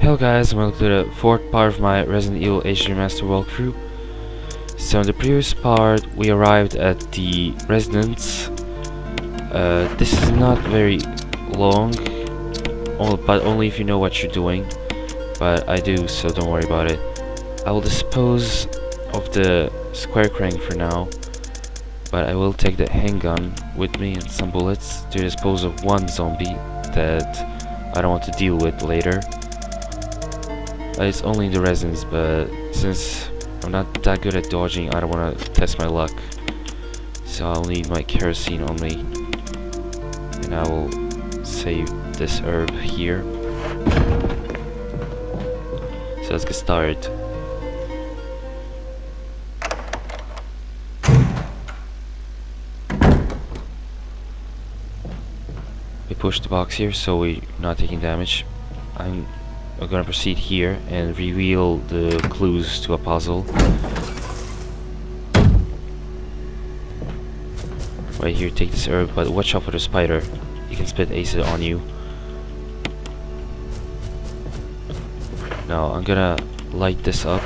Hello guys, and welcome to the fourth part of my Resident Evil HD Remaster walkthrough. So in the previous part we arrived at the residence. This is not very long, but only if you know what you're doing. But I do, so don't worry about it. I will dispose of the square crank for now, but I will take the handgun with me and some bullets to dispose of one zombie that I don't want to deal with later. It's only in the residence, but since I'm not that good at dodging, I don't want to test my luck. So I'll need my kerosene on me. And I will save this herb here. So let's get started. We push the box here so we're not taking damage. I'm gonna proceed here and reveal the clues to a puzzle. Right here, take this herb, but watch out for the spider. He can spit acid on you. Now I'm gonna light this up.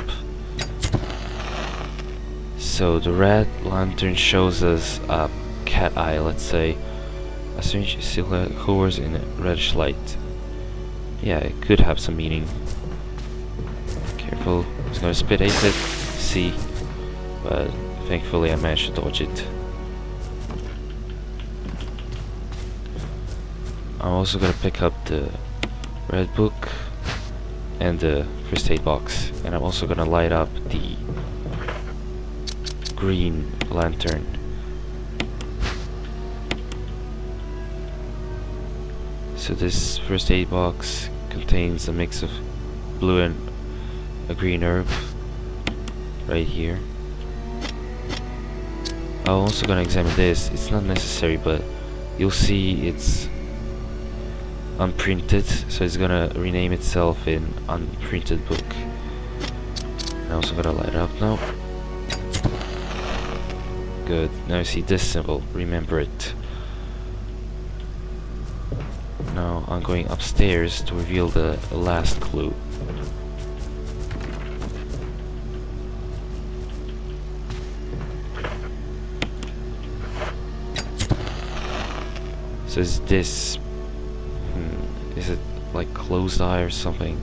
So the red lantern shows us a cat eye, let's say. A strange silhouette hovers in a reddish light. Yeah, it could have some meaning. Careful, it's gonna spit acid. See, but thankfully I managed to dodge it. I'm also gonna pick up the red book and the first aid box, and I'm also gonna light up the green lantern. So this first aid box contains a mix of blue and a green herb right here. I'm also gonna examine this. It's not necessary, but you'll see it's unprinted, so it's gonna rename itself in unprinted book. I'm also gonna light it up now. Good. Now you see this symbol. Remember it. Now I'm going upstairs to reveal the last clue. So is this... is it like closed eye or something?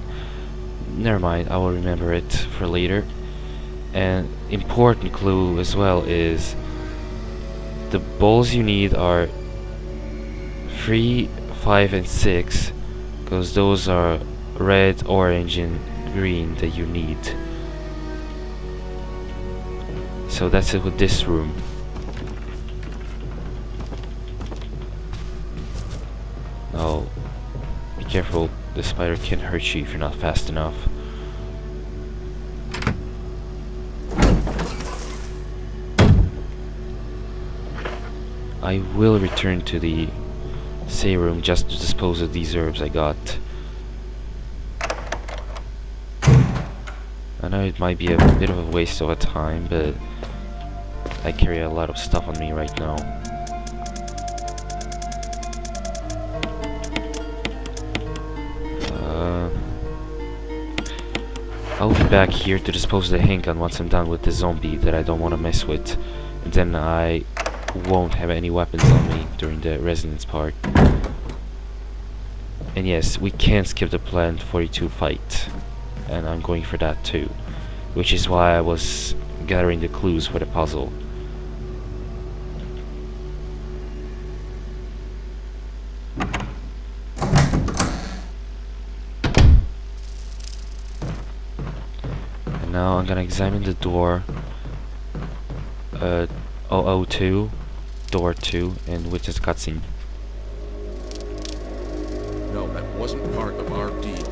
Never mind, I will remember it for later. And important clue as well is the balls you need are 3, 5 and 6, because those are red, orange and green that you need. So that's it with this room. Now be careful, the spider can hurt you if you're not fast enough. I will return to the save room just to dispose of these herbs I got. I know it might be a bit of a waste of a time, but I carry a lot of stuff on me right now. I'll be back here to dispose of the handgun once I'm done with the zombie that I don't want to mess with, and then I won't have any weapons on me during the residence part. And yes, we can skip the Plant 42 fight, and I'm going for that too, which is why I was gathering the clues for the puzzle. And now I'm gonna examine the door 002, door 2, and witness cutscene. No, that wasn't part of our deal.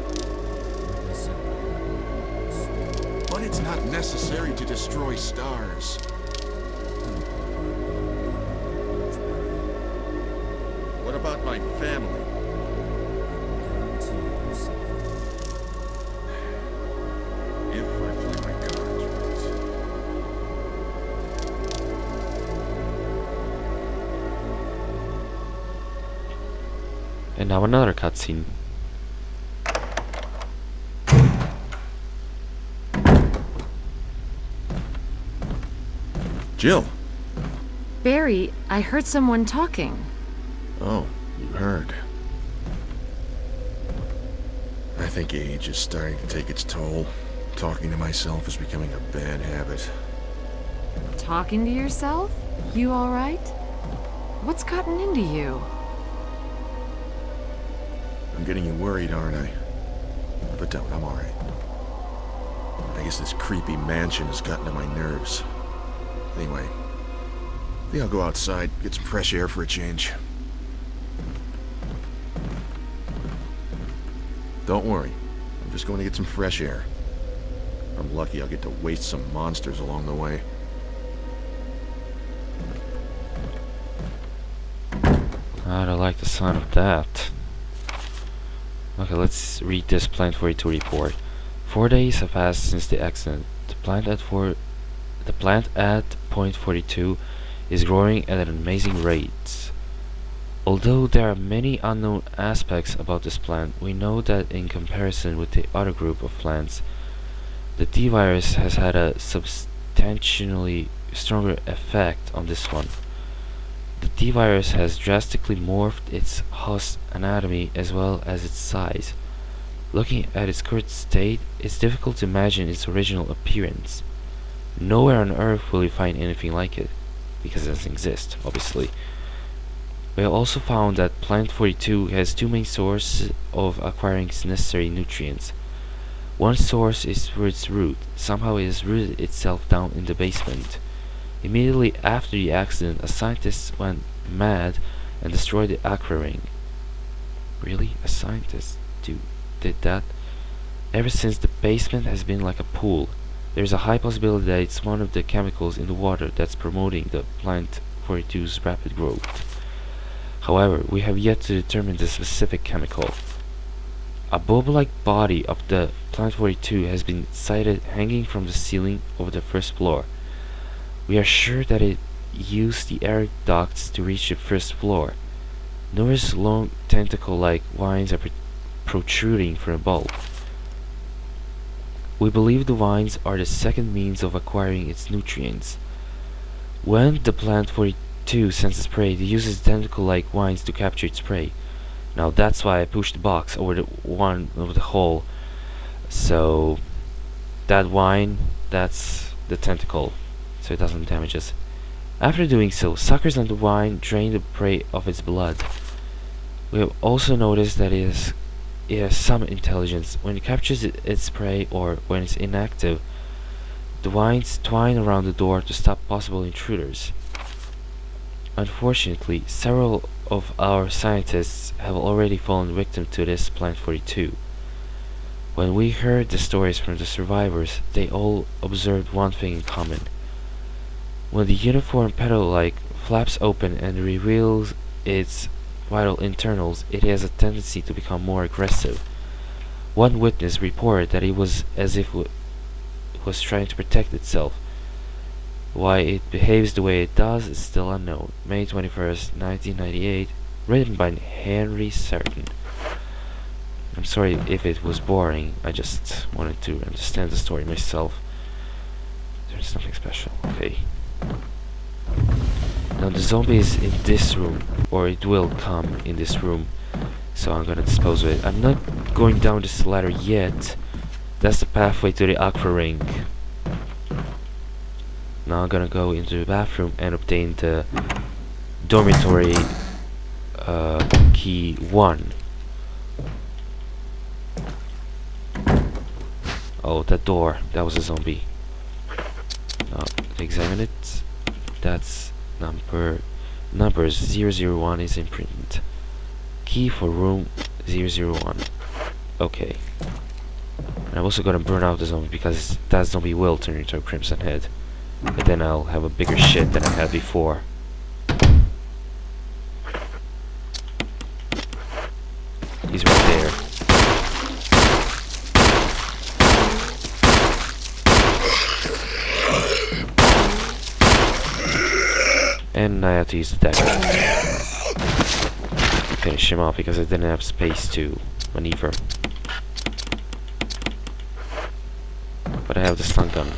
But it's not necessary to destroy stars. What about my family? If I play my cards right. And now another cutscene. Jill. Barry, I heard someone talking. Oh, you heard. I think age is starting to take its toll. Talking to myself is becoming a bad habit. Talking to yourself? You alright? What's gotten into you? I'm getting you worried, aren't I? But don't, I'm alright. I guess this creepy mansion has gotten to my nerves. Anyway, I think I'll go outside, get some fresh air for a change. Don't worry, I'm just going to get some fresh air. If I'm lucky, I'll get to waste some monsters along the way. I don't like the sound of that. Okay, let's read this Plant 42 report. 4 days have passed since the accident. The plant at point 42 is growing at an amazing rate. Although there are many unknown aspects about this plant, we know that in comparison with the other group of plants, the D-virus has had a substantially stronger effect on this one. The D-virus has drastically morphed its host anatomy as well as its size. Looking at its current state, it's difficult to imagine its original appearance. Nowhere on Earth will you find anything like it, because it doesn't exist, obviously. We have also found that Plant 42 has two main sources of acquiring necessary nutrients. One source is through its root. Somehow it has rooted itself down in the basement. Immediately after the accident, a scientist went mad and destroyed the aqua ring. Really? A scientist did that? Ever since, the basement has been like a pool. There's a high possibility that it's one of the chemicals in the water that's promoting the Plant 42's rapid growth. However, we have yet to determine the specific chemical. A bulb-like body of the Plant 42 has been sighted hanging from the ceiling of the first floor. We are sure that it used the air ducts to reach the first floor. Numerous long tentacle-like vines are protruding from the bulb. We believe the vines are the second means of acquiring its nutrients. When the Plant 42 senses prey, it uses tentacle-like vines to capture its prey. Now that's why I pushed the box over the one of the hole. So that vine, that's the tentacle, so it doesn't damage us. After doing so, suckers on the vine drain the prey of its blood. We have also noticed that it has some intelligence. When it captures its prey or when it's inactive, the vines twine around the door to stop possible intruders. Unfortunately, several of our scientists have already fallen victim to this Plant 42. When we heard the stories from the survivors, they all observed one thing in common. When the uniform petal-like flaps open and reveals its vital internals, it has a tendency to become more aggressive. One witness reported that it was as if it was trying to protect itself. Why it behaves the way it does is still unknown. May 21st, 1998, written by Henry Certain. I'm sorry if it was boring, I just wanted to understand the story myself. There's nothing special, okay. Now the zombie is in this room, or it will come in this room, so I'm gonna dispose of it. I'm not going down this ladder yet. That's the pathway to the aqua ring. Now I'm gonna go into the bathroom and obtain the dormitory key 1. Oh, that door, that was a zombie. Now, examine it. That's number 001 is imprinted. Key for room 001. Okay. And I'm also gonna burn out the zombie because that zombie will turn into a crimson head. But then I'll have a bigger shit than I had before. He's right there. And I have to use the dagger. Finish him off because I didn't have space to maneuver. But I have the stun gun.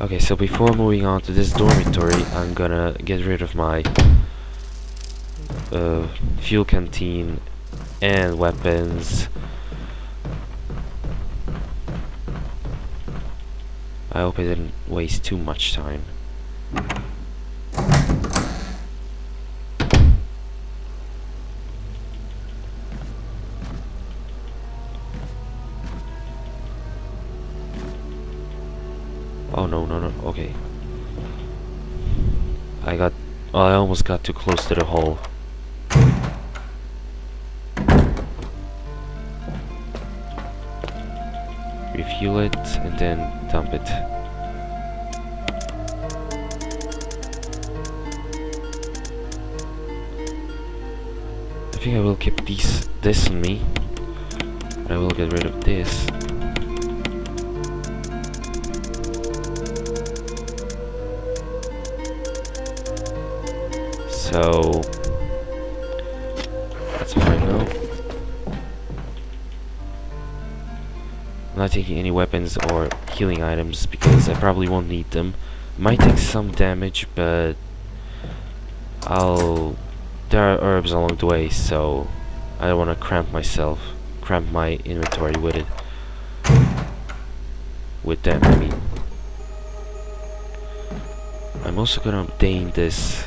Okay, so before moving on to this dormitory, I'm gonna get rid of my fuel canteen and weapons. I hope I didn't waste too much time. Oh no, okay. I almost got too close to the hole. Refuel it and then dump it. I think I will keep this on me. But I will get rid of this. So that's fine now. I'm not taking any weapons or healing items because I probably won't need them. Might take some damage, but there are herbs along the way, so I don't want to cramp my inventory with it. With them, I mean. I'm also gonna obtain this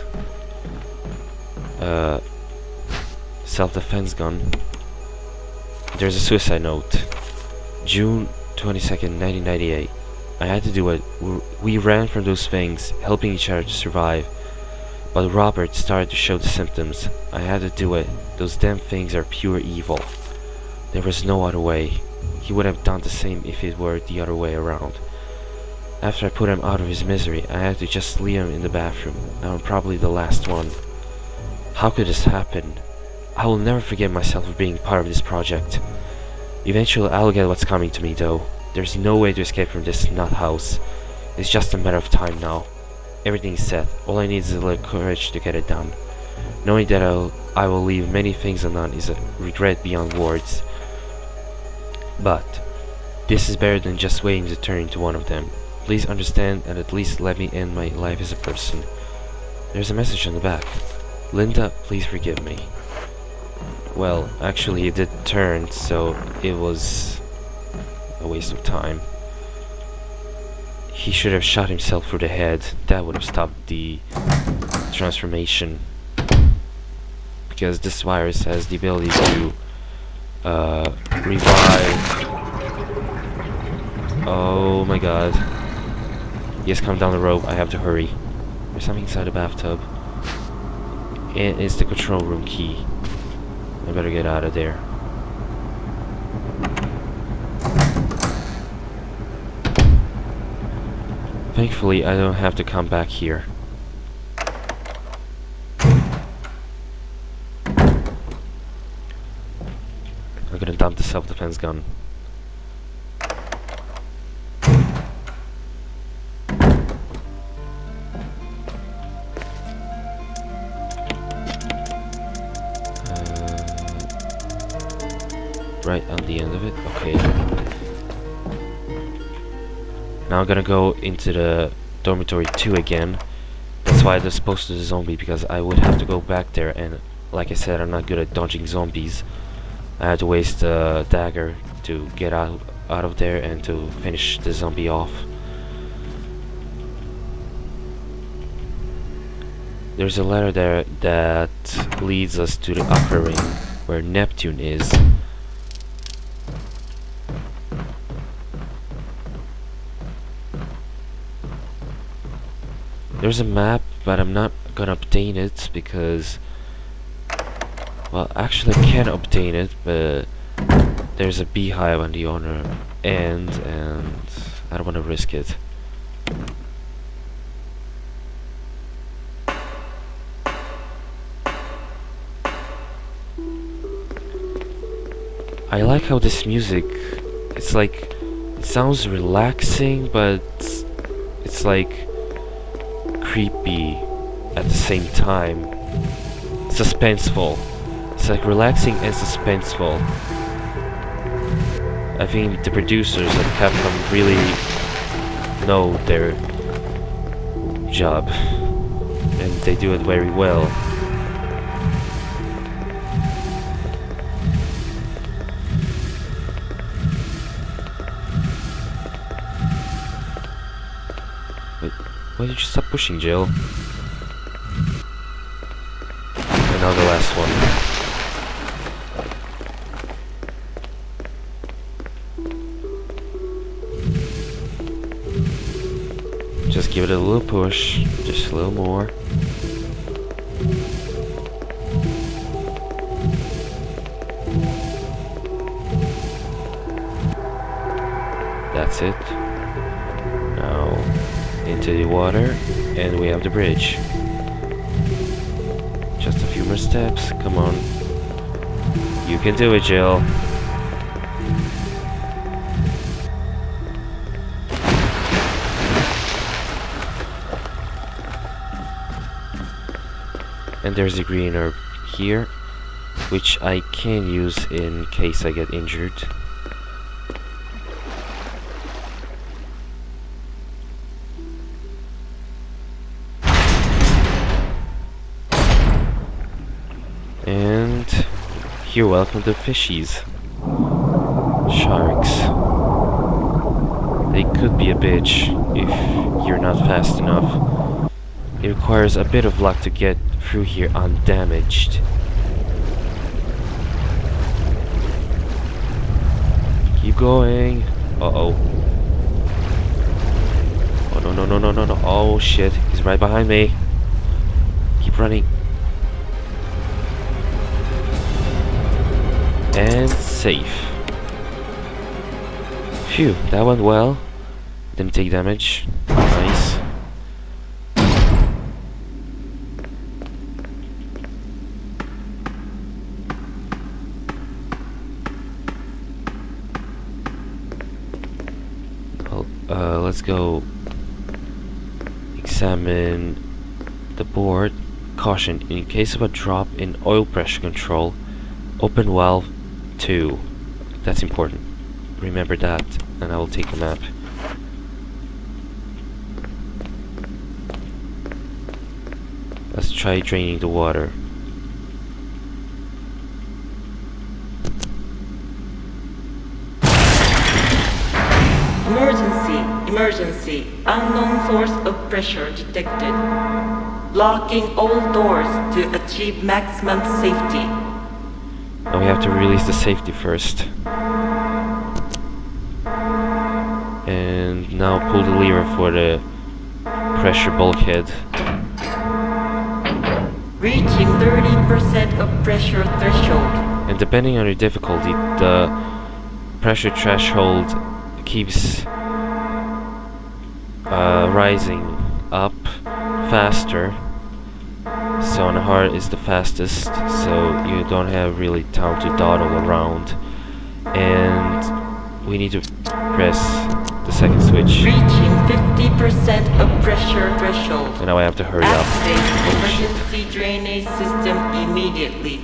self-defense gun. There's a suicide note. June 22nd, 1998. I had to do it. We ran from those things, helping each other to survive. But Robert started to show the symptoms. I had to do it. Those damn things are pure evil. There was no other way. He would have done the same if it were the other way around. After I put him out of his misery, I had to just leave him in the bathroom. Now I'm probably the last one. How could this happen? I will never forgive myself for being part of this project. Eventually I'll get what's coming to me though. There's no way to escape from this nut house. It's just a matter of time now. Everything's set. All I need is a little courage to get it done. Knowing that I will leave many things undone is a regret beyond words. But this is better than just waiting to turn into one of them. Please understand and at least let me end my life as a person. There's a message on the back. Linda, please forgive me. Well, actually it did turn, so it was a waste of time. He should have shot himself through the head. That would have stopped the transformation. Because this virus has the ability to revive. Oh my god. Yes, come down the rope. I have to hurry. There's something inside the bathtub. It is the control room key. I better get out of there. Thankfully, I don't have to come back here. I'm gonna dump the self-defense gun. Right on the end of it. Okay. Now I'm gonna go into the dormitory 2 again. That's why I was supposed to the zombie, because I would have to go back there, and like I said, I'm not good at dodging zombies. I had to waste a dagger to get out of there and to finish the zombie off. There's a ladder there that leads us to the upper ring where Neptune is. There's a map, but I'm not gonna obtain it because, well, actually I can obtain it, but there's a beehive on the other end and I don't want to risk it. I like how this music, it's like, it sounds relaxing, but it's like creepy at the same time. Suspenseful. It's like relaxing and suspenseful. I think the producers at Capcom really know their job, and they do it very well. Wait, why did you stop pushing, Jill? And now the last one. Just give it a little push, just a little more. That's it. Now into the water, and we have the bridge. Just a few more steps, come on. You can do it, Jill. And there's a green herb here, which I can use in case I get injured. And you're welcome to fishies. Sharks. They could be a bitch if you're not fast enough. It requires a bit of luck to get through here undamaged. Keep going. Uh-oh. Oh no no no no no no. Oh shit, he's right behind me. Keep running. And safe. Phew, that went well. Didn't take damage. Nice. Let's go examine the board. Caution, in case of a drop in oil pressure control, open valve 2. That's important. Remember that, and I will take a map. Let's try draining the water. Emergency. Unknown source of pressure detected. Locking all doors to achieve maximum safety. Now we have to release the safety first. And now pull the lever for the pressure bulkhead. Reaching 30% of pressure threshold. And depending on your difficulty, the pressure threshold keeps rising up faster. So on hard is the fastest, so you don't have really time to dawdle around. And we need to press the second switch. Reaching 50% of pressure threshold. And now I have to hurry up. Activate emergency drainage system immediately.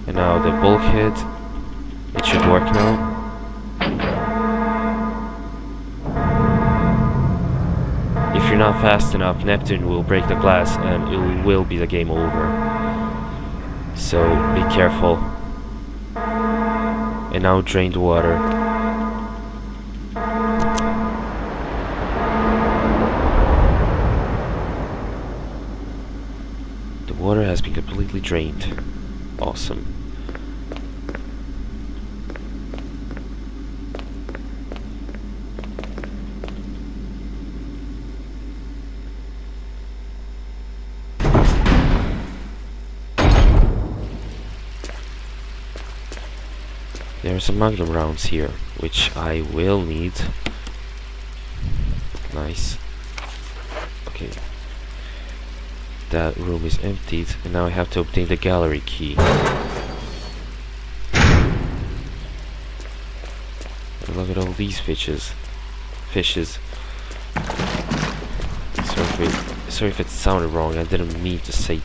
And now the bulkhead, it should work now. If you're not fast enough, Neptune will break the glass and it will be the game over. So be careful. And now drain the water. The water has been completely drained. Awesome. There are some magnum rounds here, which I will need. Nice. Okay. That room is emptied, and now I have to obtain the gallery key. And look at all these fishes. Sorry if it sounded wrong. I didn't mean to say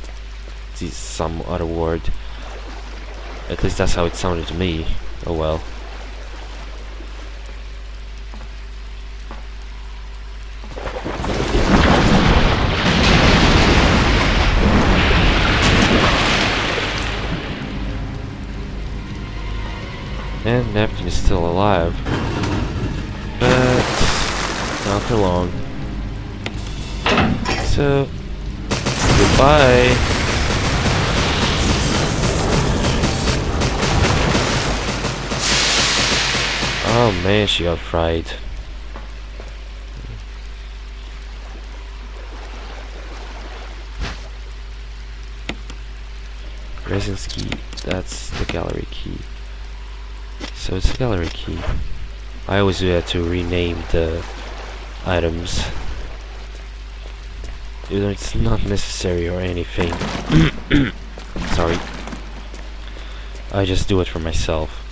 some other word. At least that's how it sounded to me. Oh well. And Neptune is still alive. But not for long. So goodbye. Oh man, she got fried. Residence key, that's the gallery key. So it's a gallery key. I always do that to rename the items. You know, it's not necessary or anything. Sorry. I just do it for myself.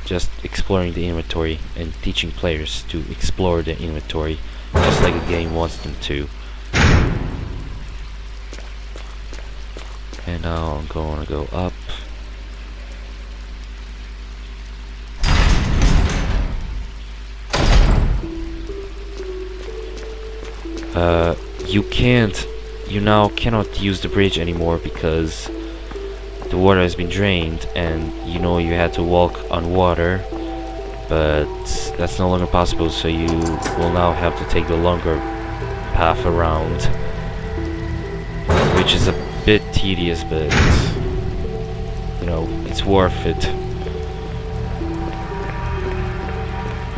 Just exploring the inventory and teaching players to explore the inventory just like the game wants them to. And now I'm going to go up. You now cannot use the bridge anymore because the water has been drained, and you know you had to walk on water, but that's no longer possible, so you will now have to take the longer path around, which is a bit tedious, but you know, it's worth it.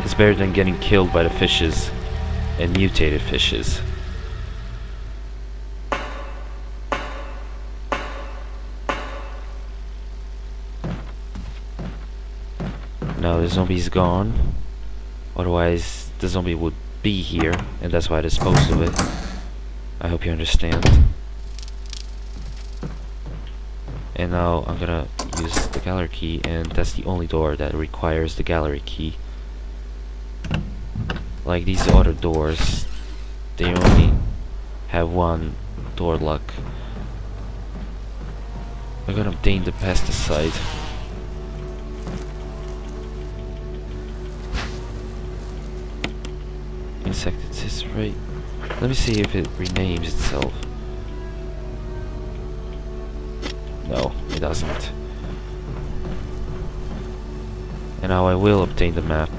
It's better than getting killed by the fishes and mutated fishes. Now the zombie's gone, otherwise the zombie would be here, and that's why I disposed of it. I hope you understand. And now I'm gonna use the gallery key, and that's the only door that requires the gallery key. Like these other doors, they only have one door lock. I'm gonna obtain the pesticide. Insecticide spray. Let me see if it renames itself. No, it doesn't. And now I will obtain the map.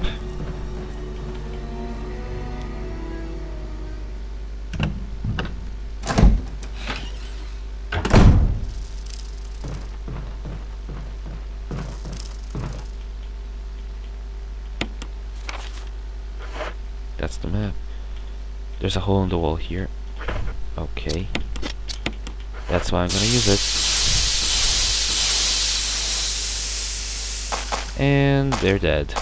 That's the map. There's a hole in the wall here. Okay. That's why I'm gonna use it. And they're dead.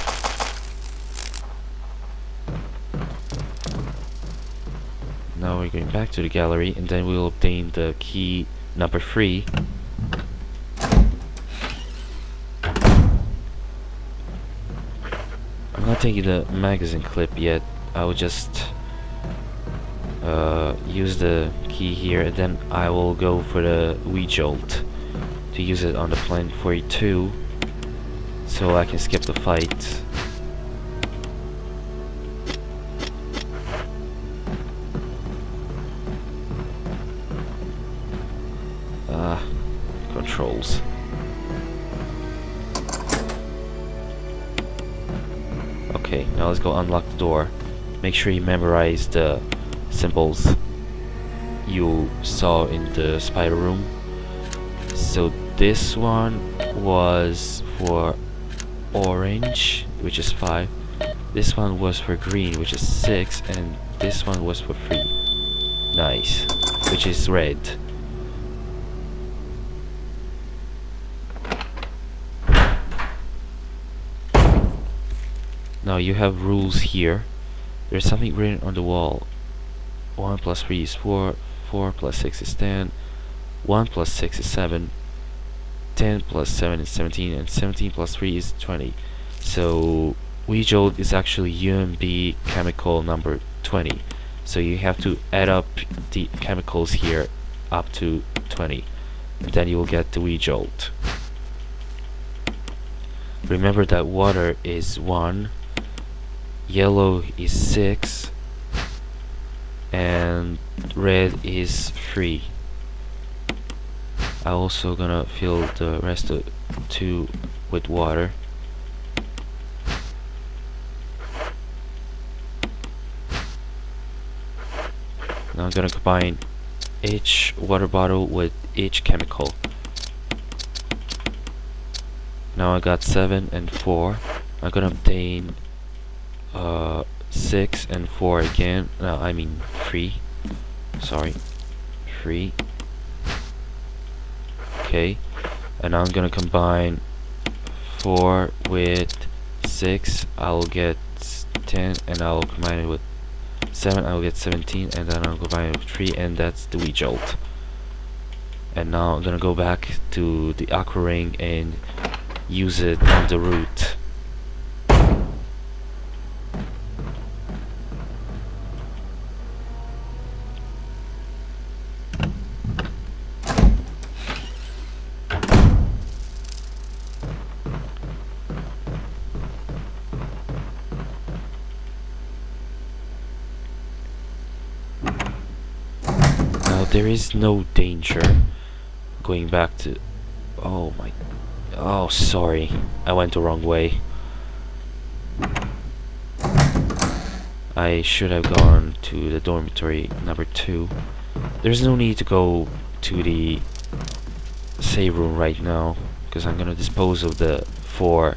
Now we're going back to the gallery, and then we'll obtain the key number 3. I'm not taking the magazine clip yet. I will just use the key here, and then I will go for the Wejolt to use it on the Planet 42, so I can skip the fight. Controls. Okay, now let's go unlock the door. Make sure you memorize the symbols you saw in the spider room. So this one was for orange, which is 5. This one was for green, which is 6, and this one was for 3. Nice. Which is red. Now you have rules here. There's something written on the wall. 1 plus 3 is 4, 4 plus 6 is 10, 1 plus 6 is 7, 10 plus 7 is 17, and 17 plus 3 is 20. So Wejolt is actually UMB chemical number 20. So you have to add up the chemicals here up to 20, and then you will get the Wejolt. Remember that water is 1, yellow is 6, and red is 3. I'm also gonna fill the rest of 2 with water. Now I'm gonna combine each water bottle with each chemical. Now I got 7 and 4. I'm gonna obtain 6 and 4 again. No, I mean 3. Sorry, 3. Okay, and now I'm gonna combine 4 with 6. I'll get 10, and I'll combine it with 7. I'll get 17, and then I'll combine it with 3, and that's the wee jolt. And now I'm gonna go back to the aqua ring and use it on the root. There is no danger going back to... Oh my... Oh, sorry. I went the wrong way. I should have gone to the dormitory number 2. There's no need to go to the save room right now, because I'm gonna dispose of the 4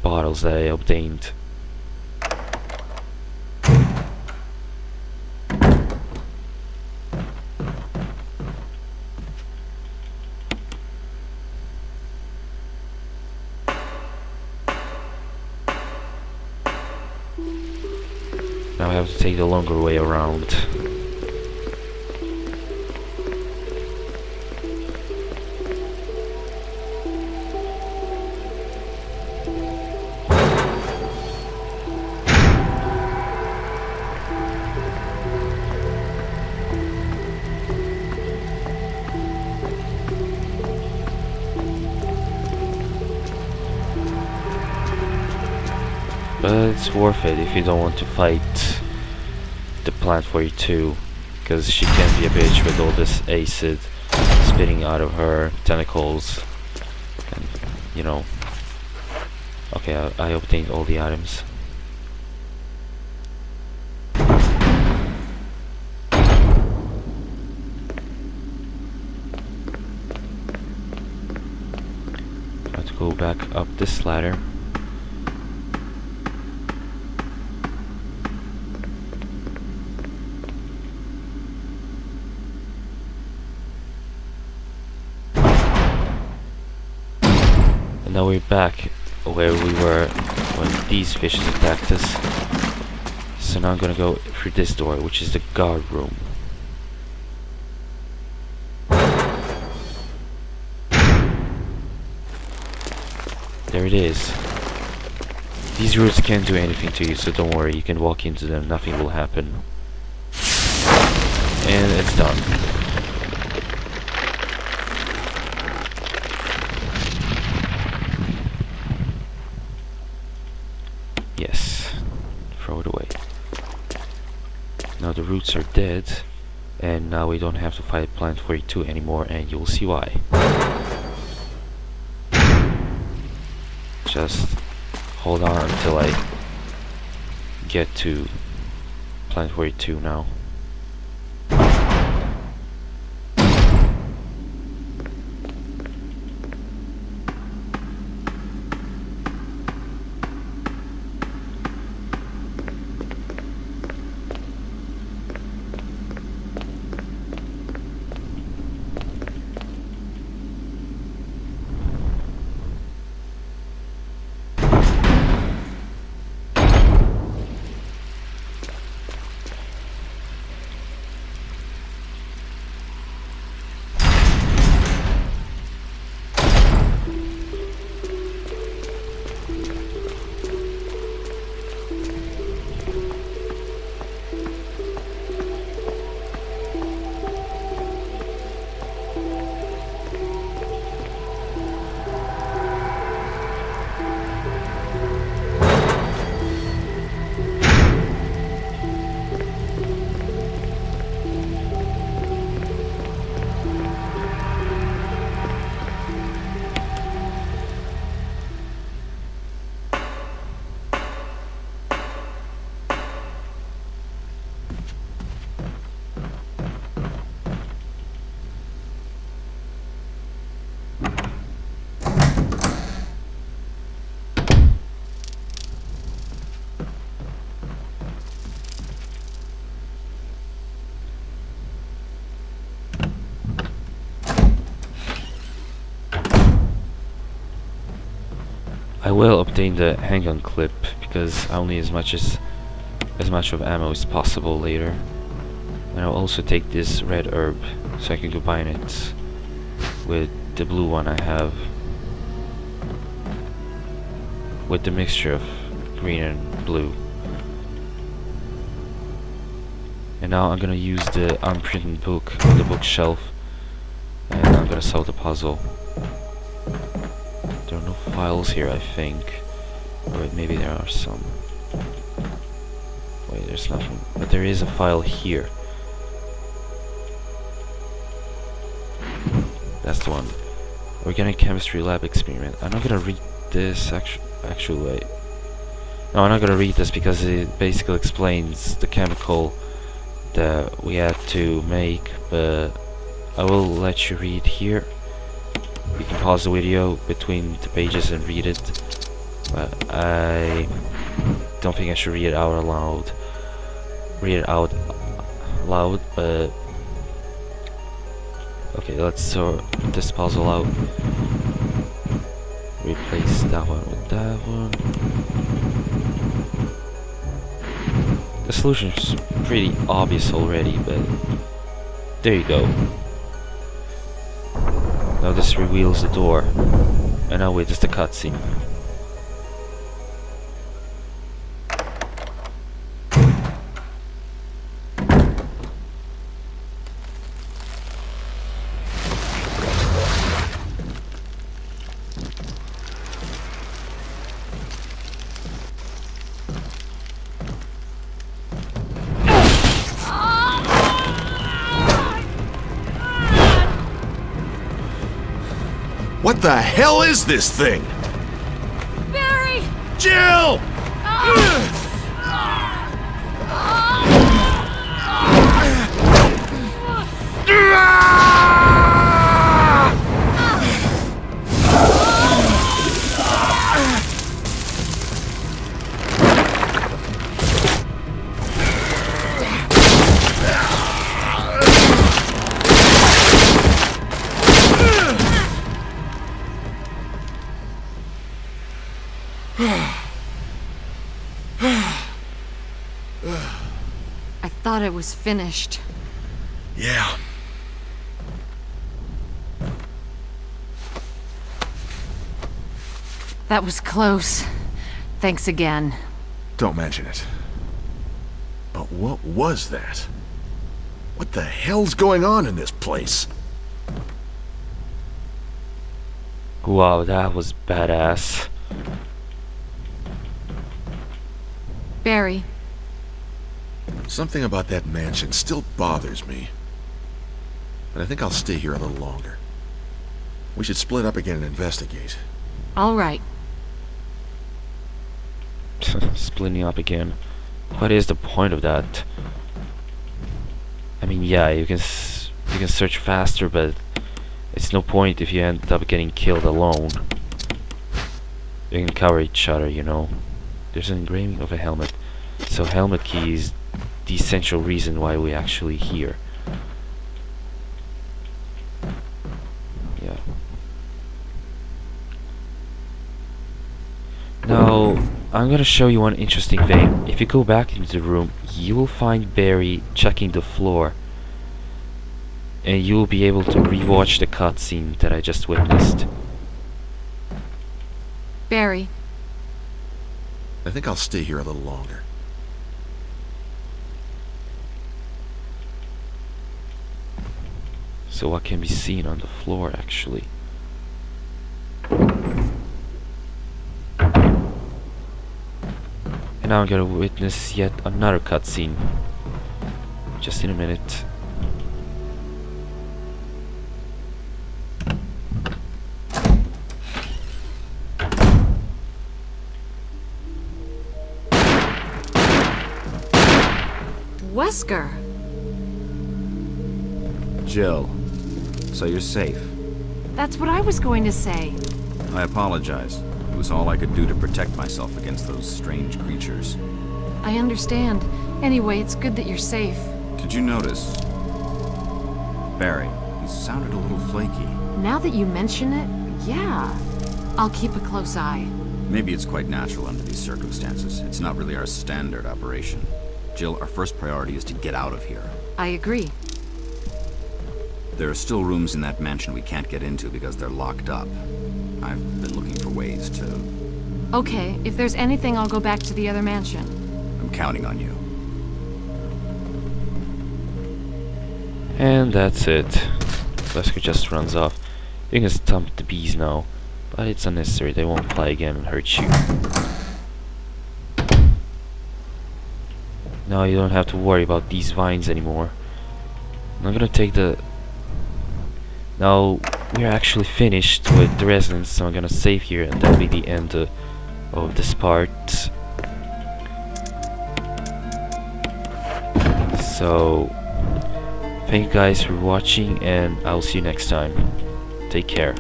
bottles that I obtained. Now I have to take the longer way around. But it's worth it if you don't want to fight the plant 42, because she can be a bitch with all this acid spitting out of her tentacles, and you know. Okay, I obtained all the items. I have to go back up this ladder. Now we're back where we were when these fishes attacked us. So now I'm gonna go through this door, which is the guard room. There it is. These roots can't do anything to you, so don't worry, you can walk into them, nothing will happen. And it's done. Yes, throw it away. Now the roots are dead, and now we don't have to fight Plant 42 anymore, and you'll see why. Just hold on until I get to Plant 42 now. will obtain the handgun clip because I'll need as much of ammo as possible later. And I'll also take this red herb so I can combine it with the blue one I have, with the mixture of green and blue. And now I'm gonna use the unprinted book on the bookshelf, and I'm gonna solve the puzzle. There are no files here, I think. Or maybe there are some. Wait, there's nothing. But there is a file here. That's the one. Organic chemistry lab experiment. I'm not gonna read this actually wait. No, I'm not gonna read this because it basically explains the chemical that we had to make, but I will let you read here. You can pause the video between the pages and read it, but I don't think I should read it out loud. But okay, let's sort this puzzle out. Replace that one with that one. The solution is pretty obvious already, but there you go. Now this reveals the door, and now wait, just a cutscene. What the hell is this thing? Barry! Jill! I thought it was finished. Yeah. That was close. Thanks again. Don't mention it. But what was that? What the hell's going on in this place? Wow, that was badass. Barry. Something about that mansion still bothers me. But I think I'll stay here a little longer. We should split up again and investigate. All right. Splitting up again. What is the point of that? I mean, yeah, you can search faster, but it's no point if you end up getting killed alone. You can cover each other, you know. There's an engraving of a helmet, so helmet key is the essential reason why we're actually here. Yeah. Now, I'm gonna show you one interesting thing. If you go back into the room, you will find Barry checking the floor. And you will be able to rewatch the cutscene that I just witnessed. Barry. I think I'll stay here a little longer. So what can be seen on the floor, actually? And now I'm gonna witness yet another cutscene. Just in a minute. Wesker. Jill, so you're safe. That's what I was going to say. I apologize. It was all I could do to protect myself against those strange creatures. I understand. Anyway, it's good that you're safe. Did you notice? Barry, he sounded a little flaky. Now that you mention it, yeah. I'll keep a close eye. Maybe it's quite natural under these circumstances. It's not really our standard operation. Jill, our first priority is to get out of here. I agree. There are still rooms in that mansion we can't get into because they're locked up. I've been looking for ways to... Okay, if there's anything, I'll go back to the other mansion. I'm counting on you. And that's it. Wesker just runs off. You can stomp the bees now, but it's unnecessary. They won't fly again and hurt you. Now you don't have to worry about these vines anymore. I'm gonna take the... Now we're actually finished with the residence, so I'm gonna save here, and that'll be the end of this part. So thank you guys for watching, and I'll see you next time. Take care.